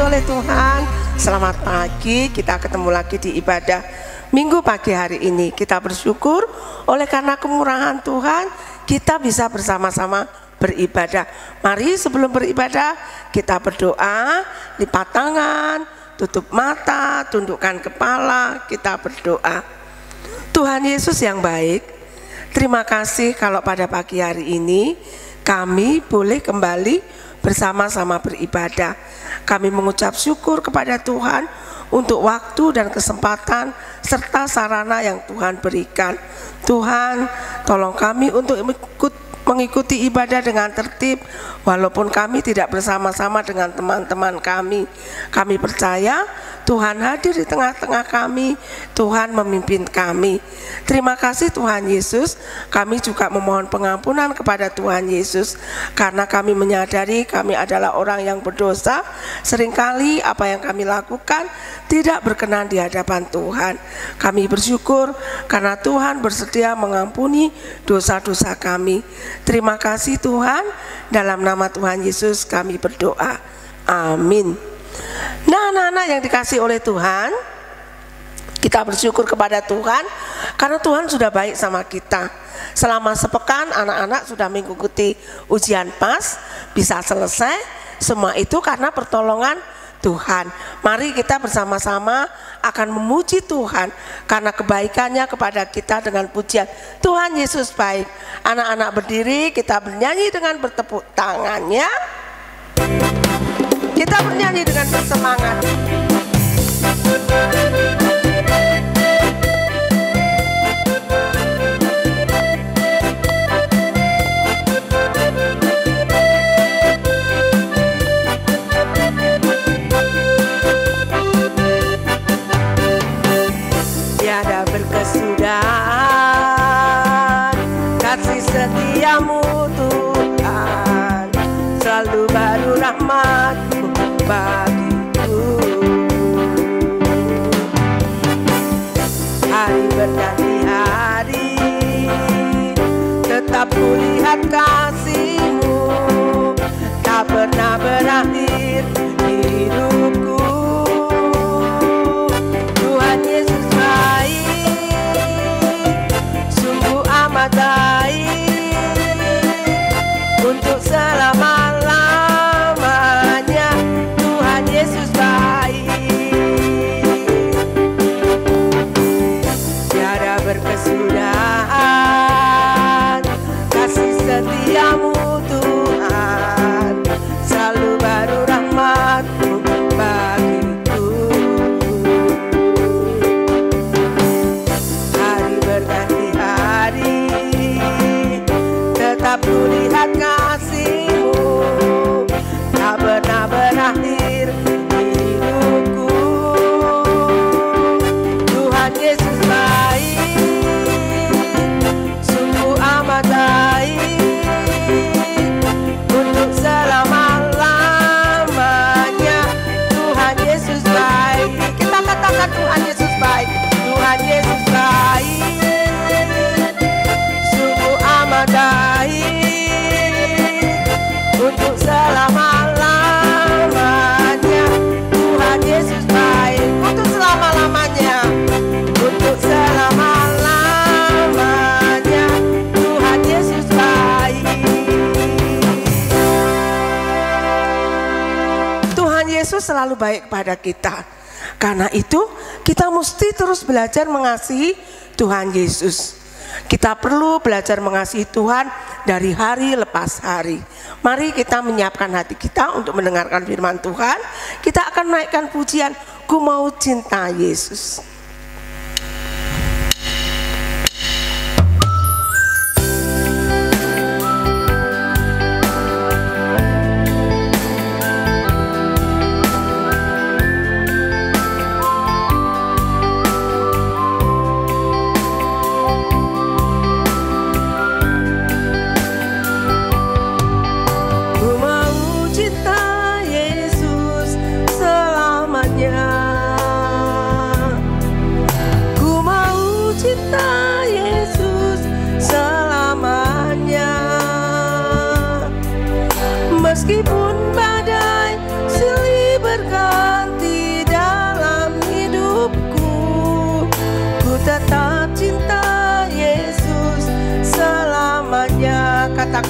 dikasihi oleh Tuhan, selamat pagi. Kita ketemu lagi di ibadah Minggu pagi hari ini. Kita bersyukur oleh karena kemurahan Tuhan, kita bisa bersama-sama beribadah. Mari sebelum beribadah kita berdoa, lipat tangan, tutup mata, tundukkan kepala, kita berdoa. Tuhan Yesus yang baik, terima kasih kalau pada pagi hari ini kami boleh kembali bersama-sama beribadah. Kami mengucap syukur kepada Tuhan untuk waktu dan kesempatan serta sarana yang Tuhan berikan. Tuhan, tolong kami untuk mengikuti ibadah dengan tertib, walaupun kami tidak bersama-sama dengan teman-teman kami. Kami percaya Tuhan hadir di tengah-tengah kami, Tuhan memimpin kami. Terima kasih Tuhan Yesus. Kami juga memohon pengampunan kepada Tuhan Yesus, karena kami menyadari kami adalah orang yang berdosa. Seringkali apa yang kami lakukan tidak berkenan di hadapan Tuhan. Kami bersyukur karena Tuhan bersedia mengampuni dosa-dosa kami. Terima kasih Tuhan, dalam nama Tuhan Yesus kami berdoa, amin. Nah, anak-anak yang dikasih oleh Tuhan, kita bersyukur kepada Tuhan karena Tuhan sudah baik sama kita. Selama sepekan anak-anak sudah mengikuti ujian PAS, bisa selesai. Semua itu karena pertolongan Tuhan. Mari kita bersama-sama akan memuji Tuhan karena kebaikannya kepada kita dengan pujian Tuhan Yesus baik. Anak-anak berdiri, kita bernyanyi dengan bertepuk tangannya. Kita bernyanyi dengan bersemangat. Tiada berkesudahan kasih setiamu Tuhan, selalu baru rahmat-Mu bagiku. Hari berganti hari, tetap kulihat kasih-Mu, tak pernah berakhir hidupku. Tuhan Yesus baik, sungguh amat baik, untuk selama-lamanya. Tuhan Yesus baik, tiada berkesudahan kasih setiamu Tuhan, selalu baru rahmat-Mu bagiku. Hari berganti hari, tetap kulihat kasih-Mu, tak pernah berakhir hidupku. Tuhan Yesus baik, sungguh amat baik, untuk selama-lamanya. Tuhan Yesus baik. Kita katakan Tuhan Yesus baik. Tuhan Yesus baik, sungguh amat baik, untuk selama-lamanya. Tuhan Yesus baik, untuk selama-lamanya, untuk selama-lamanya. Tuhan Yesus baik. Tuhan Yesus selalu baik kepada kita. Karena itu kita mesti terus belajar mengasihi Tuhan Yesus. Kita perlu belajar mengasihi Tuhan dari hari lepas hari. Mari kita menyiapkan hati kita untuk mendengarkan firman Tuhan. Kita akan naikkan pujian Ku Mau Cinta Yesus.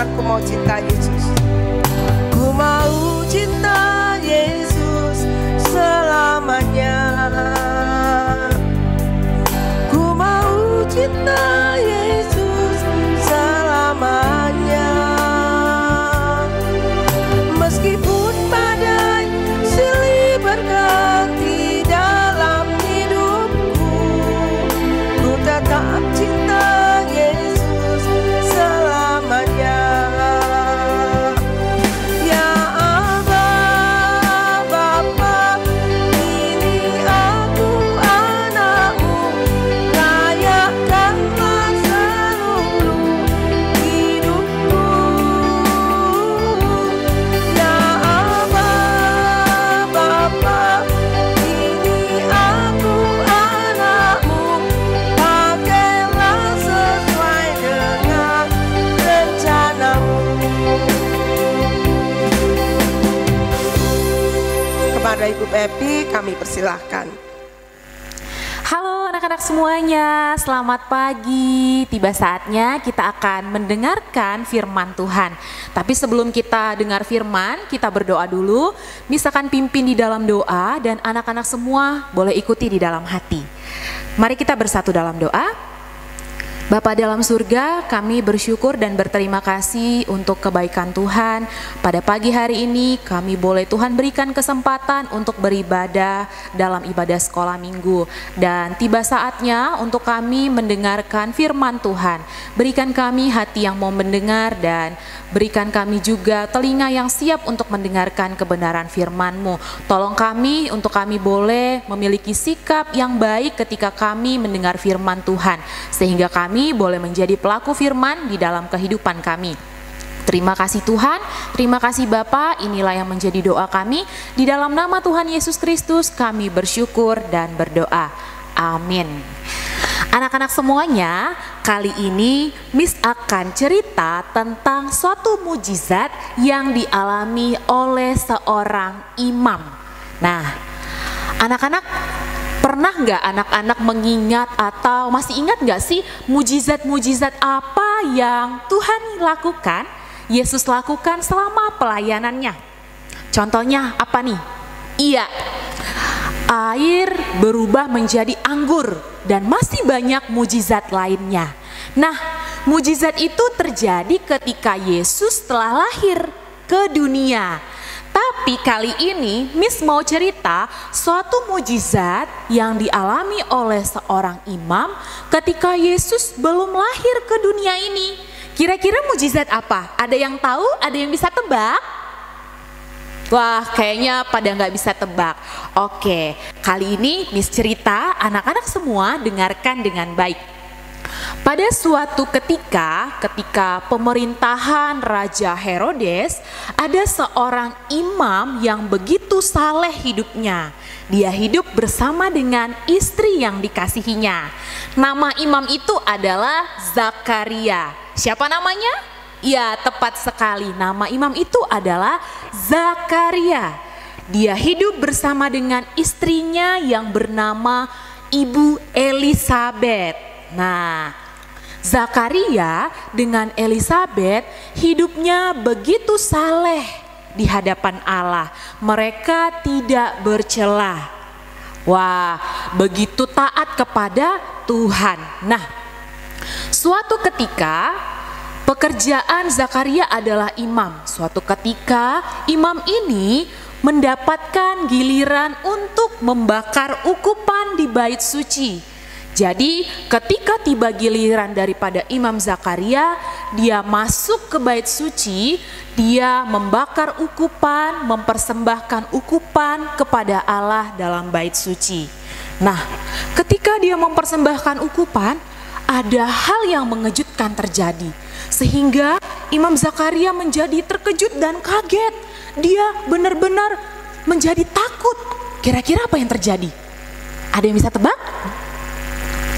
aku mau cinta Yesus. Ku mau cinta Yesus selamanya. Ku mau cinta Yesus selamanya. Meskipun badai silih berganti dalam hidupku, ku tetap cinta Yesus selamanya. Ya Aba, Bapa, ini aku anakmu, layakkanlah seluruh hidupku. Ya Aba, Bapa, ini aku anakmu, pakailah sesuai dengan rencanamu. Kepada Ibu Pepi kami persilahkan. Halo anak-anak semuanya, selamat pagi. Tiba saatnya kita akan mendengarkan firman Tuhan. Tapi sebelum kita dengar firman, kita berdoa dulu. Misalkan pimpin di dalam doa dan anak-anak semua boleh ikuti di dalam hati. Mari kita bersatu dalam doa. Bapa dalam surga, kami bersyukur dan berterima kasih untuk kebaikan Tuhan. Pada pagi hari ini kami boleh Tuhan berikan kesempatan untuk beribadah dalam ibadah sekolah minggu. Dan tiba saatnya untuk kami mendengarkan firman Tuhan. Berikan kami hati yang mau mendengar dan berikan kami juga telinga yang siap untuk mendengarkan kebenaran firman-Mu. Tolong kami untuk kami boleh memiliki sikap yang baik ketika kami mendengar firman Tuhan. Sehingga kami boleh menjadi pelaku firman di dalam kehidupan kami. Terima kasih Tuhan, terima kasih Bapa. Inilah yang menjadi doa kami. Di dalam nama Tuhan Yesus Kristus kami bersyukur dan berdoa. Amin. Anak-anak semuanya, kali ini Miss akan cerita tentang suatu mujizat yang dialami oleh seorang imam. Nah, anak-anak, pernah nggak anak-anak mengingat atau masih ingat nggak sih mujizat-mujizat apa yang Tuhan lakukan, Yesus lakukan selama pelayanannya? Contohnya apa nih? Iya, air berubah menjadi anggur dan masih banyak mujizat lainnya. Nah, mujizat itu terjadi ketika Yesus telah lahir ke dunia. Tapi kali ini Miss mau cerita suatu mujizat yang dialami oleh seorang imam ketika Yesus belum lahir ke dunia ini. Kira-kira mujizat apa? Ada yang tahu? Ada yang bisa tebak? Wah, kayaknya pada nggak bisa tebak. Oke, kali ini Miss cerita, anak-anak semua dengarkan dengan baik. Pada suatu ketika pemerintahan Raja Herodes, ada seorang imam yang begitu saleh hidupnya. Dia hidup bersama dengan istri yang dikasihinya. Nama imam itu adalah Zakaria. Siapa namanya? Ya, tepat sekali. Nama imam itu adalah Zakaria. Dia hidup bersama dengan istrinya yang bernama Ibu Elisabet. Nah, Zakaria dengan Elisabet hidupnya begitu saleh di hadapan Allah. Mereka tidak bercela. Wah, begitu taat kepada Tuhan. Nah, suatu ketika pekerjaan Zakaria adalah imam. Suatu ketika imam ini mendapatkan giliran untuk membakar ukupan di bait suci. Jadi ketika tiba giliran daripada Imam Zakaria, dia masuk ke bait suci, dia membakar ukupan, mempersembahkan ukupan kepada Allah dalam bait suci. Nah, ketika dia mempersembahkan ukupan, ada hal yang mengejutkan terjadi. Sehingga Imam Zakaria menjadi terkejut dan kaget. Dia benar-benar menjadi takut. Kira-kira apa yang terjadi? Ada yang bisa tebak?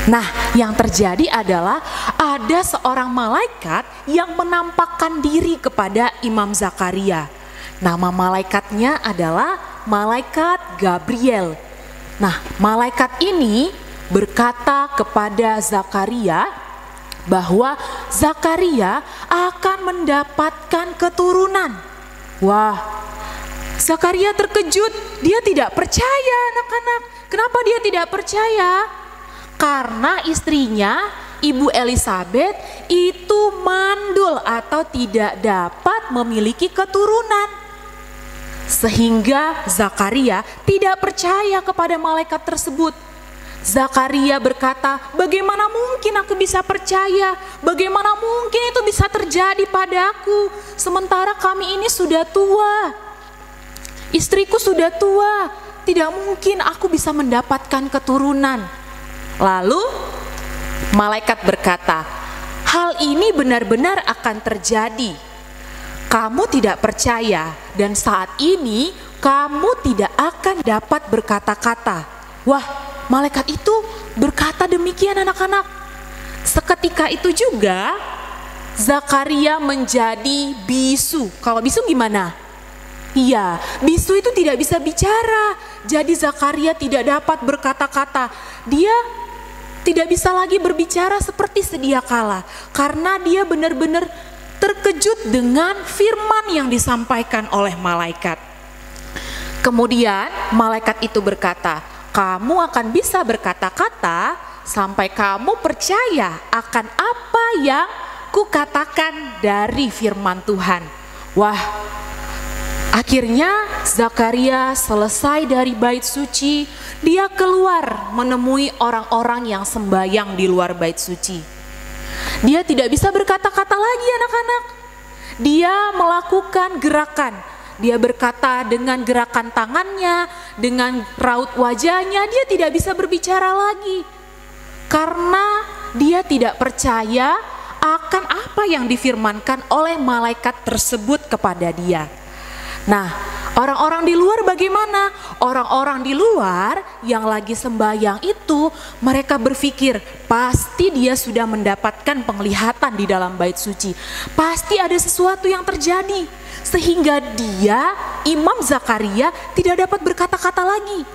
Nah, yang terjadi adalah ada seorang malaikat yang menampakkan diri kepada Imam Zakaria. Nama malaikatnya adalah malaikat Gabriel. Nah, malaikat ini berkata kepada Zakaria, bahwa Zakaria akan mendapatkan keturunan. Wah, Zakaria terkejut, dia tidak percaya anak-anak. Kenapa dia tidak percaya? Karena istrinya, Ibu Elisabet itu mandul atau tidak dapat memiliki keturunan. Sehingga Zakaria tidak percaya kepada malaikat tersebut. Zakaria berkata, bagaimana mungkin aku bisa percaya? Bagaimana mungkin itu bisa terjadi padaku? Sementara kami ini sudah tua. Istriku sudah tua. Tidak mungkin aku bisa mendapatkan keturunan. Lalu malaikat berkata, hal ini benar-benar akan terjadi. Kamu tidak percaya dan saat ini kamu tidak akan dapat berkata-kata. Wah, malaikat itu berkata demikian anak-anak. Seketika itu juga Zakaria menjadi bisu. Kalau bisu gimana? Iya, bisu itu tidak bisa bicara. Jadi Zakaria tidak dapat berkata-kata. Dia tidak bisa lagi berbicara seperti sedia kala. Karena dia benar-benar terkejut dengan firman yang disampaikan oleh malaikat. Kemudian malaikat itu berkata, kamu akan bisa berkata-kata sampai kamu percaya akan apa yang kukatakan dari firman Tuhan. Wah, akhirnya Zakaria selesai dari bait suci. Dia keluar menemui orang-orang yang sembahyang di luar bait suci. Dia tidak bisa berkata-kata lagi anak-anak. Dia melakukan gerakan. Dia berkata dengan gerakan tangannya, dengan raut wajahnya, dia tidak bisa berbicara lagi. Karena dia tidak percaya akan apa yang difirmankan oleh malaikat tersebut kepada dia. Nah, orang-orang di luar bagaimana? Orang-orang di luar yang lagi sembahyang itu, mereka berpikir pasti dia sudah mendapatkan penglihatan di dalam bait suci. Pasti ada sesuatu yang terjadi. Sehingga dia, Imam Zakaria, tidak dapat berkata-kata lagi.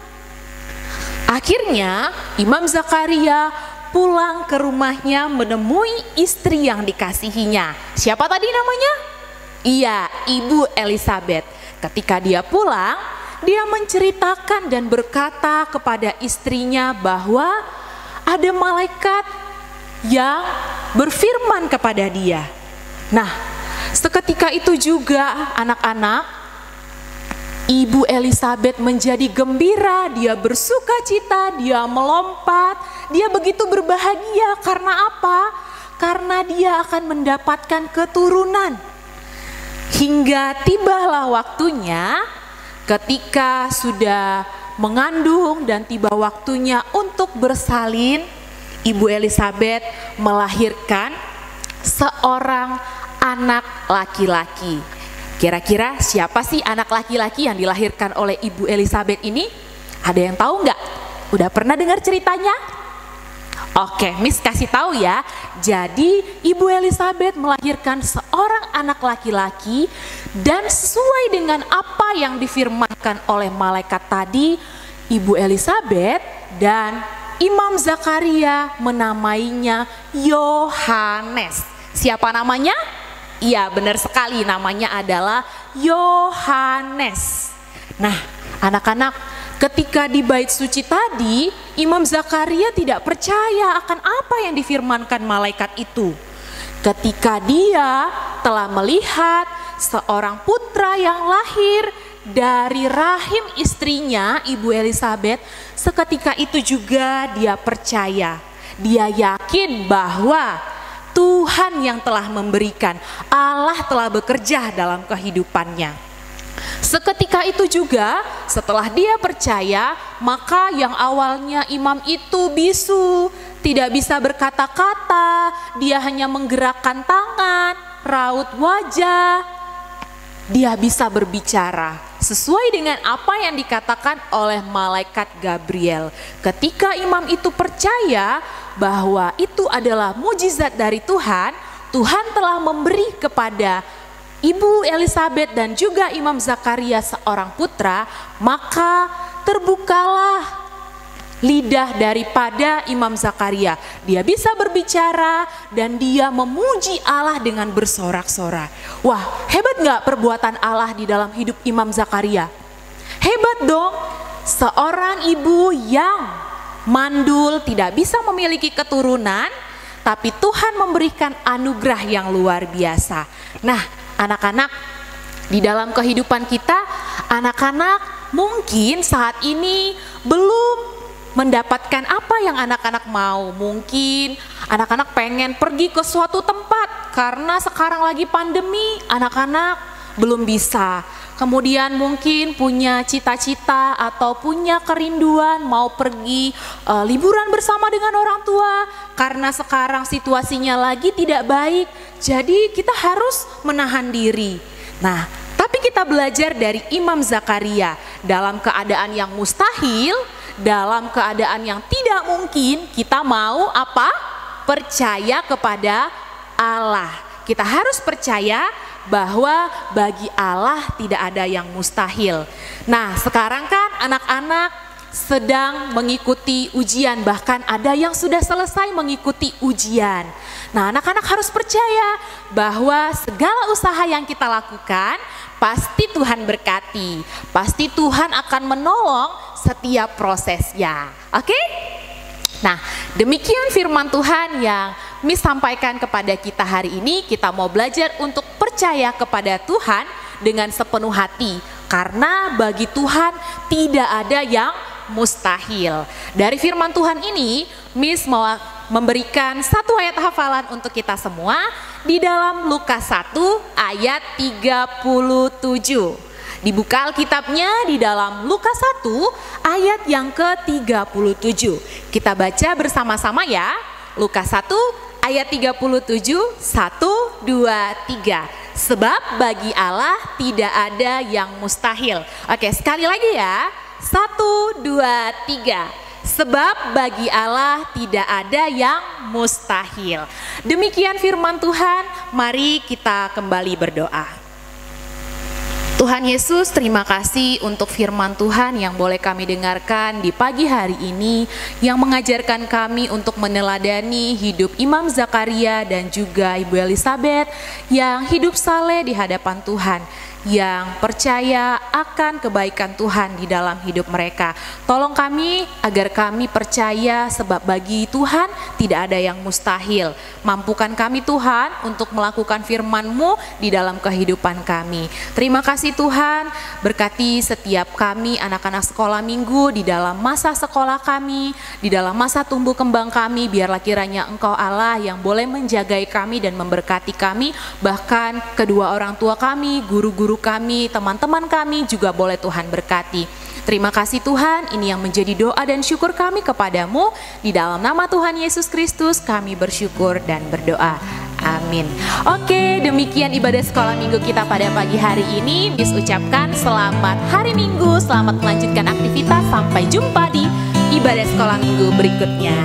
Akhirnya Imam Zakaria pulang ke rumahnya menemui istri yang dikasihinya. Siapa tadi namanya? Iya, Ibu Elisabet. Ketika dia pulang, dia menceritakan dan berkata kepada istrinya bahwa ada malaikat yang berfirman kepada dia. Nah, seketika itu juga anak-anak, Ibu Elisabet menjadi gembira, dia bersuka cita, dia melompat, dia begitu berbahagia. Karena apa? Karena dia akan mendapatkan keturunan. Hingga tibalah waktunya ketika sudah mengandung dan tiba waktunya untuk bersalin, Ibu Elisabet melahirkan seorang anak laki-laki. Kira-kira siapa sih anak laki-laki yang dilahirkan oleh Ibu Elisabet ini? Ada yang tahu nggak? Udah pernah dengar ceritanya? Oke, Miss kasih tahu ya. Jadi Ibu Elisabet melahirkan seorang anak laki-laki dan sesuai dengan apa yang difirmankan oleh malaikat tadi, Ibu Elisabet dan Imam Zakaria menamainya Yohanes. Siapa namanya? Iya, benar sekali, namanya adalah Yohanes. Nah, anak-anak, ketika di bait suci tadi, Imam Zakaria tidak percaya akan apa yang difirmankan malaikat itu. Ketika dia telah melihat seorang putra yang lahir dari rahim istrinya, Ibu Elisabet, seketika itu juga dia percaya. Dia yakin bahwa Tuhan yang telah memberikan, Allah telah bekerja dalam kehidupannya. Seketika itu juga setelah dia percaya, maka yang awalnya imam itu bisu, tidak bisa berkata-kata, dia hanya menggerakkan tangan, raut wajah, dia bisa berbicara sesuai dengan apa yang dikatakan oleh malaikat Gabriel. Ketika imam itu percaya bahwa itu adalah mujizat dari Tuhan, Tuhan telah memberi kepada Ibu Elisabet dan juga Imam Zakaria seorang putra, maka terbukalah lidah daripada Imam Zakaria. Dia bisa berbicara dan dia memuji Allah dengan bersorak-sorak. Wah, hebat gak perbuatan Allah di dalam hidup Imam Zakaria? Hebat dong, seorang ibu yang mandul, tidak bisa memiliki keturunan, tapi Tuhan memberikan anugerah yang luar biasa. Nah, anak-anak, di dalam kehidupan kita, anak-anak mungkin saat ini belum mendapatkan apa yang anak-anak mau. Mungkin anak-anak pengen pergi ke suatu tempat karena sekarang lagi pandemi, anak-anak belum bisa. Kemudian mungkin punya cita-cita atau punya kerinduan mau pergi liburan bersama dengan orang tua. Karena sekarang situasinya lagi tidak baik, jadi kita harus menahan diri. Nah, tapi kita belajar dari Imam Zakaria, dalam keadaan yang mustahil, dalam keadaan yang tidak mungkin, kita mau apa? Percaya kepada Allah. Kita harus percaya bahwa bagi Allah tidak ada yang mustahil. Nah, sekarang kan anak-anak sedang mengikuti ujian, bahkan ada yang sudah selesai mengikuti ujian. Nah, anak-anak harus percaya bahwa segala usaha yang kita lakukan pasti Tuhan berkati, pasti Tuhan akan menolong setiap prosesnya. Oke? Nah, demikian firman Tuhan yang Miss sampaikan kepada kita hari ini. Kita mau belajar untuk percaya kepada Tuhan dengan sepenuh hati, karena bagi Tuhan tidak ada yang mustahil. Dari firman Tuhan ini, Miss mau memberikan satu ayat hafalan untuk kita semua di dalam Lukas 1 ayat 37. Dibuka Alkitabnya di dalam Lukas 1 ayat yang ke-37. Kita baca bersama-sama ya. Lukas 1 ayat 37, 1, 2, 3. Sebab bagi Allah tidak ada yang mustahil. Oke, sekali lagi ya. 1, 2, 3. Sebab bagi Allah tidak ada yang mustahil. Demikian firman Tuhan, mari kita kembali berdoa. Tuhan Yesus, terima kasih untuk firman Tuhan yang boleh kami dengarkan di pagi hari ini, yang mengajarkan kami untuk meneladani hidup Imam Zakaria dan juga Ibu Elizabeth yang hidup saleh di hadapan Tuhan, yang percaya akan kebaikan Tuhan di dalam hidup mereka. Tolong kami agar kami percaya, sebab bagi Tuhan tidak ada yang mustahil. Mampukan kami Tuhan untuk melakukan firman-Mu di dalam kehidupan kami. Terima kasih Tuhan, berkati setiap kami anak-anak sekolah minggu di dalam masa sekolah kami, di dalam masa tumbuh kembang kami. Biarlah kiranya Engkau Allah yang boleh menjagai kami dan memberkati kami, bahkan kedua orang tua kami, guru-guru kami, teman-teman kami juga boleh Tuhan berkati. Terima kasih Tuhan, ini yang menjadi doa dan syukur kami kepadamu. Di dalam nama Tuhan Yesus Kristus kami bersyukur dan berdoa. Amin. Oke, demikian ibadah sekolah minggu kita pada pagi hari ini. Miss ucapkan selamat hari Minggu, selamat melanjutkan aktivitas. Sampai jumpa di ibadah sekolah minggu berikutnya.